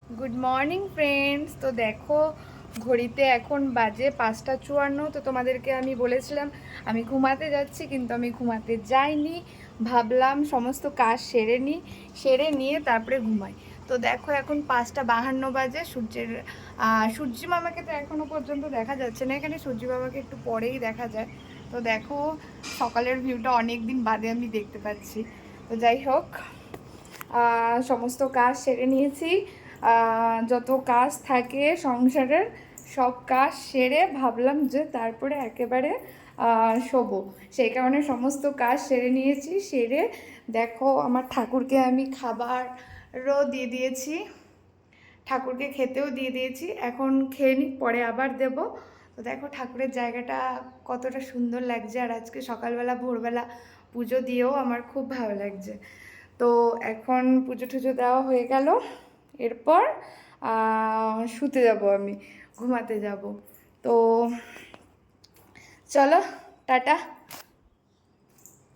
Good morning friends. তো দেখো, ঘড়িতে এখন বাজে 5:54। তো তোমাদেরকে আমি বলেছিলাম আমি ঘুমাতে যাচ্ছি, কিন্তু আমি ঘুমাতে যাইনি। ভাবলাম সমস্ত কাজ সেরে নিয়ে তারপরে ঘুমাই। তো দেখো, এখন 5:52 বাজে। সূর্যি মামাকে তো এখনও পর্যন্ত দেখা যাচ্ছে না। এখানে সূর্যি মামাকে একটু পরেই দেখা যায়। তো দেখো, সকালের ভিউটা অনেক দিন বাদে আমি দেখতে পাচ্ছি। তো যাই হোক, সমস্ত কাজ সেরে নিয়েছি। যত কাজ থাকে সংসারের সব কাজ সেরে ভাবলাম যে তারপরে একেবারে শোবো। সেই কারণে সমস্ত কাজ সেরে নিয়েছি। সেরে দেখো, আমার ঠাকুরকে আমি খাবারও দিয়ে দিয়েছি, ঠাকুরকে খেতেও দিয়ে দিয়েছি। এখন খেয়ে নিই, পরে আবার দেব। তো দেখো, ঠাকুরের জায়গাটা কতটা সুন্দর লাগছে। আর আজকে সকালবেলা ভোরবেলা পুজো দিয়েও আমার খুব ভালো লাগছে। তো এখন পুজো টুজো দেওয়া হয়ে গেল, এরপর শুতে যাব, আমি ঘুমাতে যাব। তো চলো, টাটা।